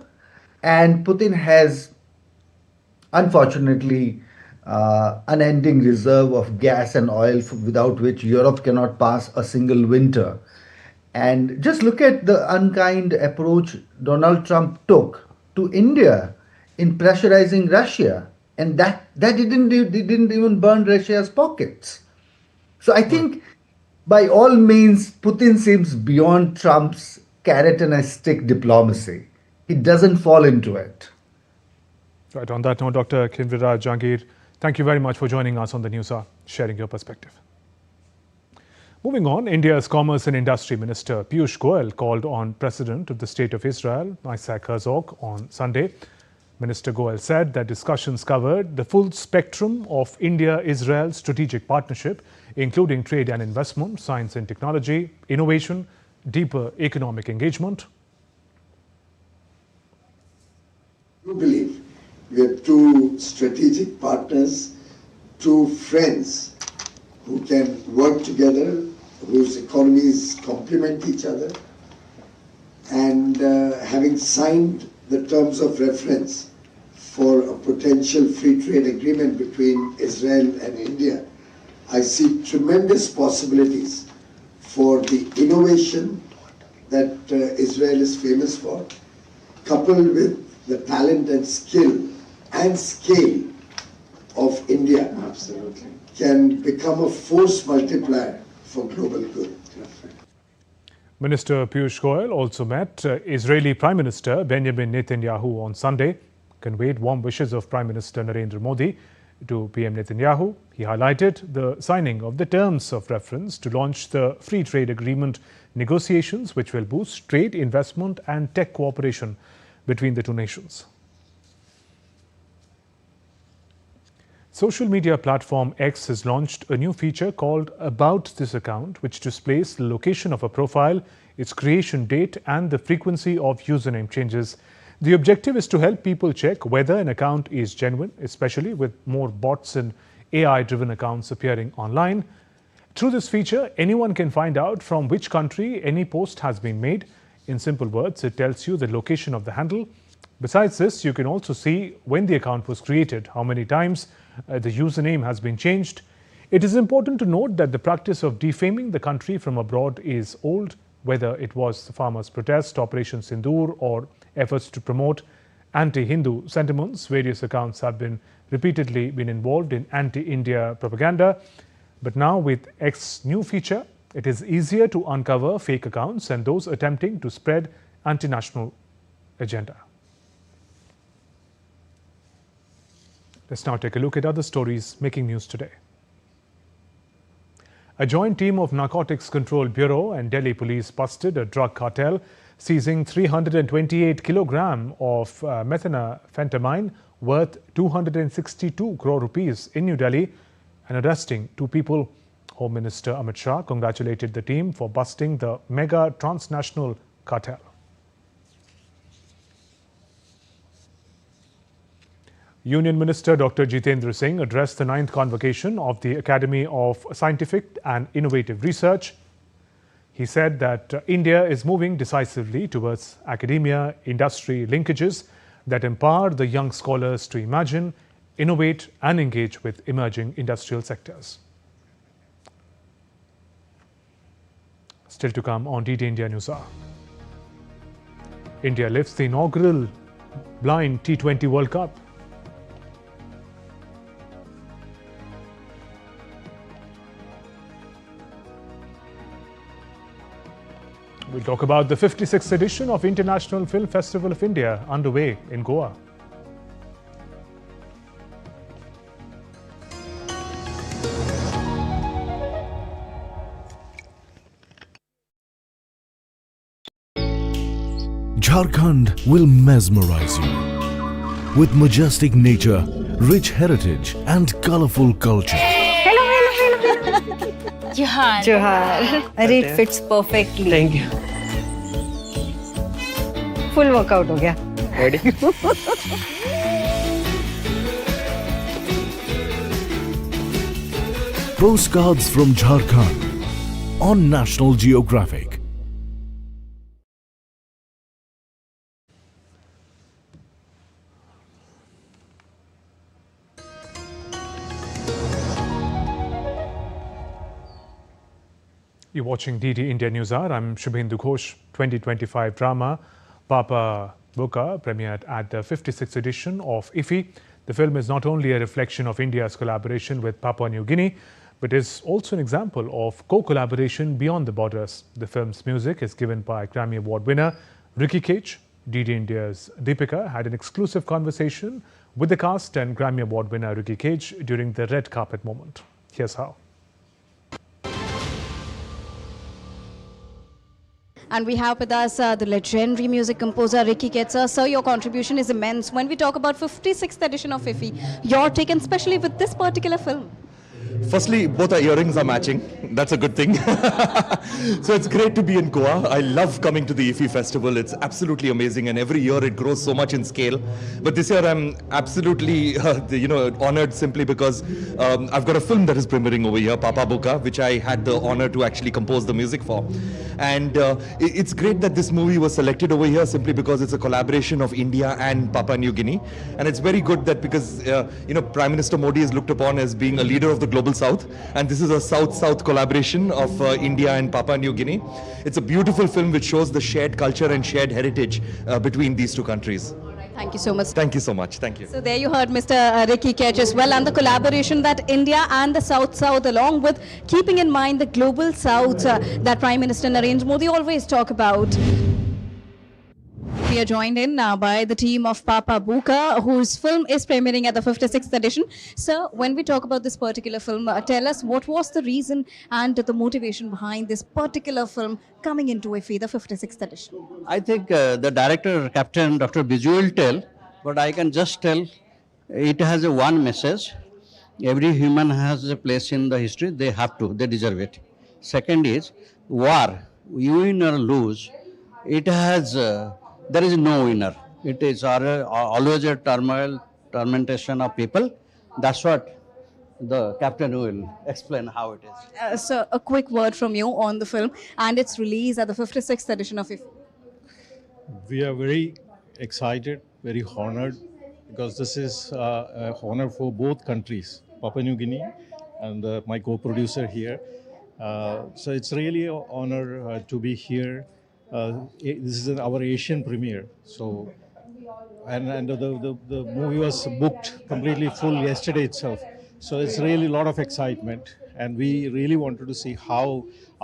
and Putin has, unfortunately, unending reserve of gas and oil without which Europe cannot pass a single winter. And just look at the unkind approach Donald Trump took to India in pressurizing Russia, and that didn't even burn Russia's pockets. So I think by all means, Putin seems beyond Trump's carrot and a stick diplomacy. He doesn't fall into it. Right. On that note, Dr. Kinvira Jangir, thank you very much for joining us on the News Hour, sharing your perspective. Moving on, India's Commerce and Industry Minister Piyush Goyal called on President of the State of Israel, Isaac Herzog, on Sunday. Minister Goyal said that discussions covered the full spectrum of India-Israel strategic partnership, including trade and investment, science and technology, innovation, deeper economic engagement. I believe we are two strategic partners, two friends who can work together, whose economies complement each other, and having signed the terms of reference for a potential free trade agreement between Israel and India, I see tremendous possibilities for the innovation that Israel is famous for, coupled with the talent and skill and scale of India. Absolutely. Can become a force multiplier for global good. Minister Piyush Goyal also met Israeli Prime Minister Benjamin Netanyahu on Sunday, conveyed warm wishes of Prime Minister Narendra Modi to PM Netanyahu. He highlighted the signing of the terms of reference to launch the free trade agreement negotiations, which will boost trade, investment and tech cooperation between the two nations. Social media platform X has launched a new feature called About This Account, which displays the location of a profile, its creation date and the frequency of username changes. The objective is to help people check whether an account is genuine, especially with more bots and AI-driven accounts appearing online. Through this feature, anyone can find out from which country any post has been made. In simple words, it tells you the location of the handle. Besides this, you can also see when the account was created, how many times the username has been changed. It is important to note that the practice of defaming the country from abroad is old, whether it was the farmers' protest, Operation Sindoor, or efforts to promote anti-Hindu sentiments. Various accounts have repeatedly been involved in anti-India propaganda. But now with X's new feature, it is easier to uncover fake accounts and those attempting to spread anti-national agenda. Let's now take a look at other stories making news today. A joint team of Narcotics Control Bureau and Delhi Police busted a drug cartel, seizing 328 kilogram of methamphetamine worth 262 crore rupees in New Delhi and arresting two people. Home Minister Amit Shah congratulated the team for busting the mega transnational cartel. Union Minister Dr. Jitendra Singh addressed the 9th convocation of the Academy of Scientific and Innovative Research. He said that India is moving decisively towards academia-industry linkages that empower the young scholars to imagine, innovate and engage with emerging industrial sectors. Still to come on DD India Newshour. India lifts the inaugural Blind T20 World Cup. We'll talk about the 56th edition of International Film Festival of India underway in Goa. Jharkhand will mesmerize you with majestic nature, rich heritage and colorful culture. Johar. It fits perfectly. Thank you. Full workout हो गया. Ready? Postcards from Jharkhand on National Geographic. You're watching DD India Newshour. I'm Shubhendu Ghosh. 2025 drama Papa Buka premiered at the 56th edition of IFFI. The film is not only a reflection of India's collaboration with Papua New Guinea, but is also an example of co-collaboration beyond the borders. The film's music is given by Grammy Award winner Ricky Cage. DD India's Deepika had an exclusive conversation with the cast and Grammy Award winner Ricky Cage during the red carpet moment. Here's how. And we have with us the legendary music composer Ricky Ketzer. Sir, your contribution is immense. When we talk about 56th edition of IFFI, your take, and especially with this particular film. Firstly, both our earrings are matching. That's a good thing. So it's great to be in Goa. I love coming to the IFFI festival. It's absolutely amazing, and every year it grows so much in scale. But this year I'm absolutely, honored simply because I've got a film that is premiering over here, Papa Buka, which I had the honor to actually compose the music for. And it's great that this movie was selected over here simply because it's a collaboration of India and Papua New Guinea. And it's very good that because, Prime Minister Modi is looked upon as being a leader of the Global South, and this is a South-South collaboration of India and Papua New Guinea. It's a beautiful film which shows the shared culture and shared heritage between these two countries. Thank you so much. Thank you so much. Thank you. So there you heard Mr. Ricky Ketzer as well, and the collaboration that India and the South-South, along with keeping in mind the Global South that Prime Minister Narendra Modi always talk about. We are joined in now by the team of Papa Buka, whose film is premiering at the 56th edition. Sir, when we talk about this particular film, tell us what was the reason and the motivation behind this particular film coming into IFFI, the 56th edition? I think the director, Captain Dr. Biju will tell, but I can just tell it has a one message. Every human has a place in the history. They have to, they deserve it. Second is war, you win or lose, it has... there is no winner. It is always a tormentation of people. That's what the captain will explain how it is. So a quick word from you on the film and its release at the 56th edition of IFFI. We are very excited, very honored, because this is an honor for both countries, Papua New Guinea and my co-producer here. So it's really an honor to be here. This is our Asian premiere, so and the movie was booked completely full yesterday itself. So it's really a lot of excitement, and we really wanted to see how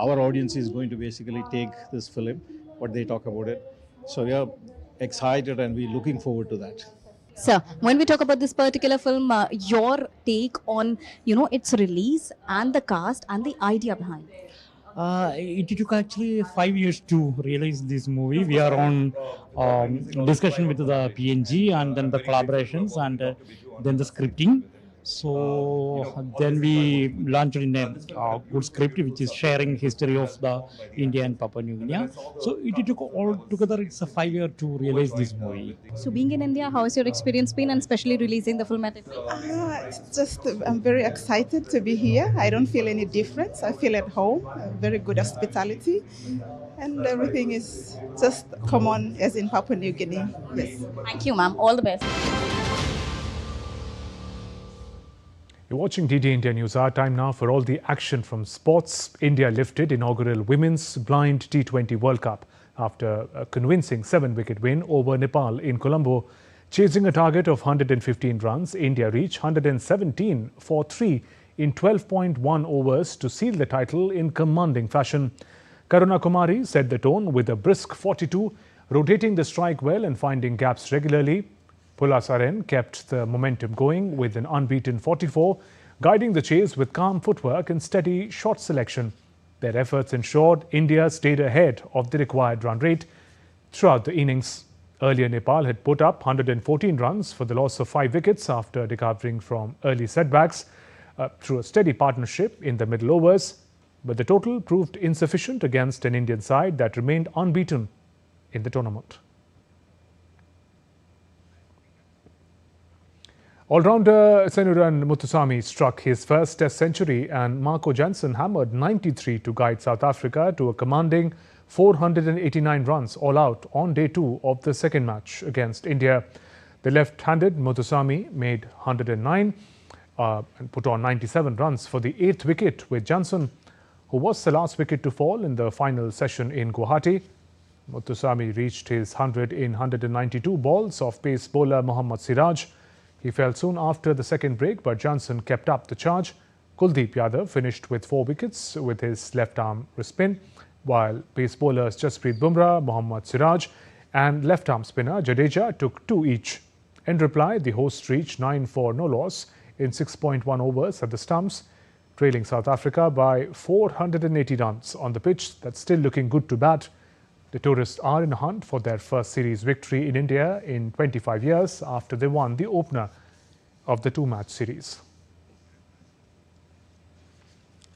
our audience is going to basically take this film, what they talk about it. So we are excited and we're looking forward to that. Sir, when we talk about this particular film, your take on its release and the cast and the idea behind it. It took actually 5 years to realize this movie. We are on discussion with the PNG and then the collaborations and then the scripting. So then we launched in a good script which is sharing history of the India and Papua New Guinea. So it took all together, it's a 5 year to realize this movie. So being in India, how has your experience been, and especially releasing the film at IFFI? It's just, I'm very excited to be here. I don't feel any difference. I feel at home, very good hospitality, and everything is just common as in Papua New Guinea. Yes. Thank you, ma'am. All the best. You're watching DD India News. Our time now for all the action from sports. India lifted inaugural Women's Blind T20 World Cup after a convincing 7-wicket win over Nepal in Colombo. Chasing a target of 115 runs, India reached 117 for 3 in 12.1 overs to seal the title in commanding fashion. Karuna Kumari set the tone with a brisk 42, rotating the strike well and finding gaps regularly. Pula Saren kept the momentum going with an unbeaten 44, guiding the chase with calm footwork and steady shot selection. Their efforts ensured India stayed ahead of the required run rate throughout the innings. Earlier, Nepal had put up 114 runs for the loss of 5 wickets after recovering from early setbacks through a steady partnership in the middle overs. But the total proved insufficient against an Indian side that remained unbeaten in the tournament. All-rounder Senuran Muthusamy struck his first Test century, and Marco Jansen hammered 93 to guide South Africa to a commanding 489 runs all out on day 2 of the second match against India. The left-handed Muthusamy made 109 and put on 97 runs for the 8th wicket, with Jansen, who was the last wicket to fall in the final session in Guwahati. Muthusamy reached his 100 in 192 balls off pace bowler Mohammad Siraj. He fell soon after the second break, but Johnson kept up the charge. Kuldeep Yadav finished with 4 wickets with his left-arm spin, while pace bowlers Jasprit Bumrah, Mohammad Siraj and left-arm spinner Jadeja took 2 each. In reply, the hosts reached 9 for no loss in 6.1 overs at the stumps, trailing South Africa by 480 runs on the pitch that's still looking good to bat. The tourists are in a hunt for their first series victory in India in 25 years after they won the opener of the two-match series.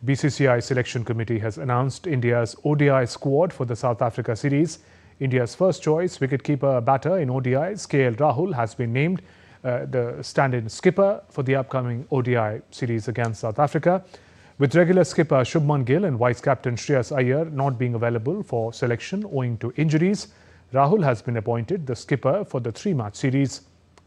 BCCI Selection Committee has announced India's ODI squad for the South Africa series. India's first choice wicketkeeper batter in ODIs, Rahul, has been named the stand-in skipper for the upcoming ODI series against South Africa. With regular skipper Shubman Gill and vice-captain Shreyas Iyer not being available for selection owing to injuries, Rahul has been appointed the skipper for the three-match series.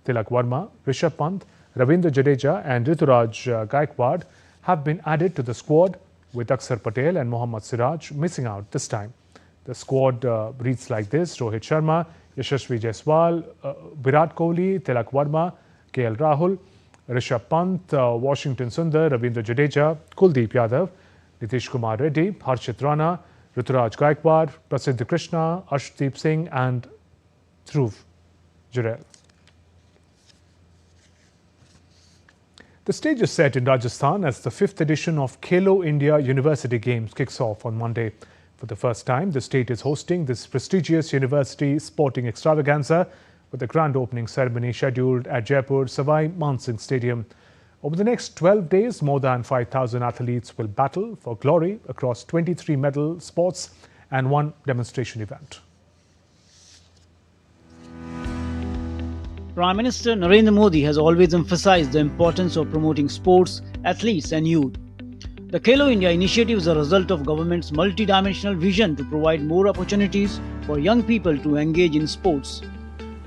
Tilak Verma, Rishabh Pant, Ravindra Jadeja and Rituraj Gaikwad have been added to the squad, with Akshar Patel and Mohammad Siraj missing out this time. The squad reads like this: Rohit Sharma, Yashasvi Jaiswal, Virat Kohli, Tilak Verma, KL Rahul, Rishabh Pant, Washington Sundar, Ravindra Jadeja, Kuldeep Yadav, Nitish Kumar Reddy, Harshit Rana, Rituraj Gaikwad, Prasidh Krishna, Arshdeep Singh and Dhruv Jurel. The stage is set in Rajasthan as the 5th edition of Khelo India University Games kicks off on Monday. For the first time, the state is hosting this prestigious university sporting extravaganza with a grand opening ceremony scheduled at Jaipur Savai Man Singh Stadium. Over the next 12 days, more than 5,000 athletes will battle for glory across 23 medal sports and one demonstration event. Prime Minister Narendra Modi has always emphasized the importance of promoting sports, athletes and youth. The Khelo India initiative is a result of government's multi-dimensional vision to provide more opportunities for young people to engage in sports.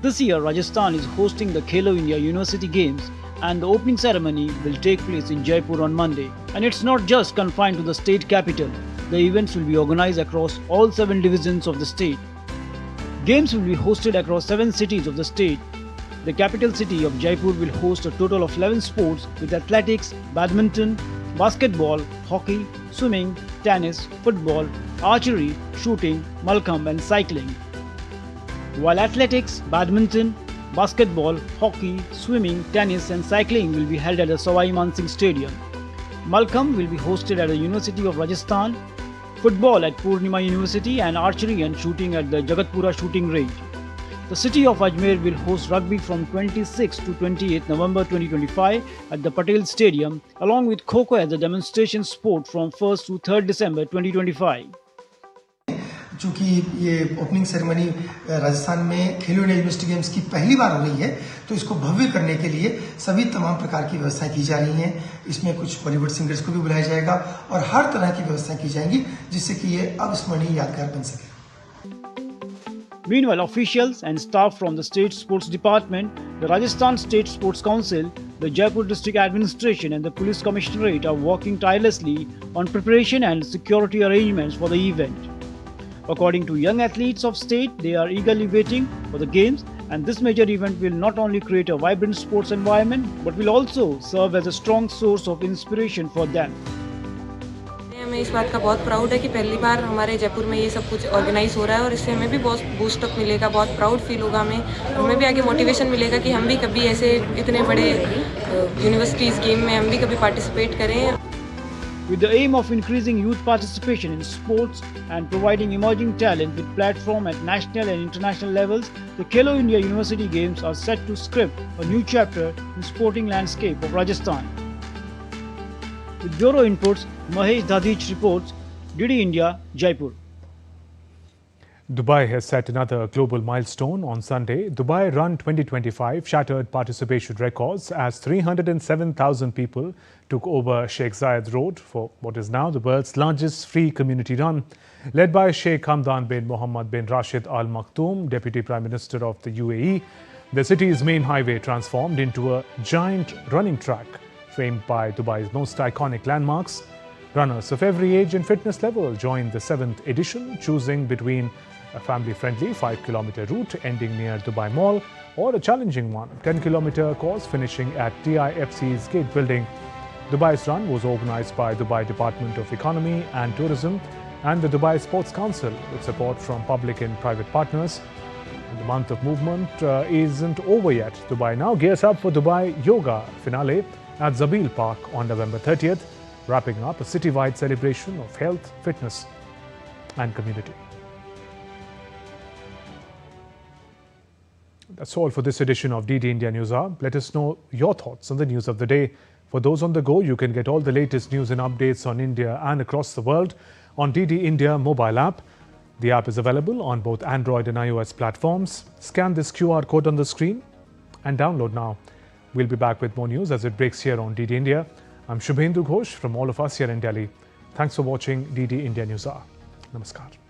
This year, Rajasthan is hosting the Khelo India University Games and the opening ceremony will take place in Jaipur on Monday. And it's not just confined to the state capital. The events will be organized across all 7 divisions of the state. Games will be hosted across 7 cities of the state. The capital city of Jaipur will host a total of 11 sports with athletics, badminton, basketball, hockey, swimming, tennis, football, archery, shooting, Malkhamb and cycling. While athletics, badminton, basketball, hockey, swimming, tennis and cycling will be held at the Savai Man Singh Stadium. Malkhamb will be hosted at the University of Rajasthan, football at Purnima University and archery and shooting at the Jagatpura shooting range. The city of Ajmer will host rugby from 26 to 28 November 2025 at the Patel Stadium, along with Kho-Kho as a demonstration sport from 1st to 3rd December 2025. चूंकि ये opening ceremony Rajasthan में खेलो India university games की पहली बार हो रही है, तो इसको भव्य करने के लिए सभी तमाम प्रकार की व्यवस्थाएं की जा रही हैं। इसमें कुछ बॉलीवुड सिंगर्स को भी बुलाया जाएगा और हर तरह की व्यवस्थाएं की जाएंगी जिससे कि ये अविस्मरणीय यादगार बन सके। Meanwhile, officials and staff from the State Sports Department, the Rajasthan State Sports Council, the Jaipur District Administration and the Police Commissionerate are working tirelessly on preparation and security arrangements for the event. According to young athletes of state, they are eagerly waiting for the games, and this major event will not only create a vibrant sports environment but will also serve as a strong source of inspiration for them. हमें इस बात का बहुत proud है कि पहली बार हमारे जयपुर में ये सब कुछ ऑर्गेनाइज हो रहा है और इससे हमें भी बहुत बूस्ट अप मिलेगा, बहुत प्राउड फील होगा हमें भी आगे मोटिवेशन मिलेगा कि हम भी कभी ऐसे इतने बड़े यूनिवर्सिटीज गेम में हम भी कभी पार्टिसिपेट करें. With the aim of increasing youth participation in sports and providing emerging talent with platform at national and international levels, the Khelo India University Games are set to script a new chapter in sporting landscape of Rajasthan. With Bureau Inputs, Mahesh Dadich reports, DD India, Jaipur. Dubai has set another global milestone on Sunday. Dubai Run 2025 shattered participation records as 307,000 people took over Sheikh Zayed Road for what is now the world's largest free community run. Led by Sheikh Hamdan bin Mohammed bin Rashid Al Maktoum, Deputy Prime Minister of the UAE, the city's main highway transformed into a giant running track framed by Dubai's most iconic landmarks. Runners of every age and fitness level joined the 7th edition, choosing between a family-friendly 5-kilometer route ending near Dubai Mall or a challenging one, 10-kilometer course finishing at DIFC's Gate Building. Dubai's run was organized by Dubai Department of Economy and Tourism and the Dubai Sports Council with support from public and private partners. And the month of movement isn't over yet. Dubai now gears up for Dubai Yoga finale at Zabil Park on November 30th, wrapping up a citywide celebration of health, fitness and community. That's all for this edition of DD India News Hour. Let us know your thoughts on the news of the day. For those on the go, you can get all the latest news and updates on India and across the world on DD India mobile app. The app is available on both Android and iOS platforms. Scan this QR code on the screen and download now. We'll be back with more news as it breaks here on DD India. I'm Shubhendu Ghosh from all of us here in Delhi. Thanks for watching DD India News Hour. Namaskar.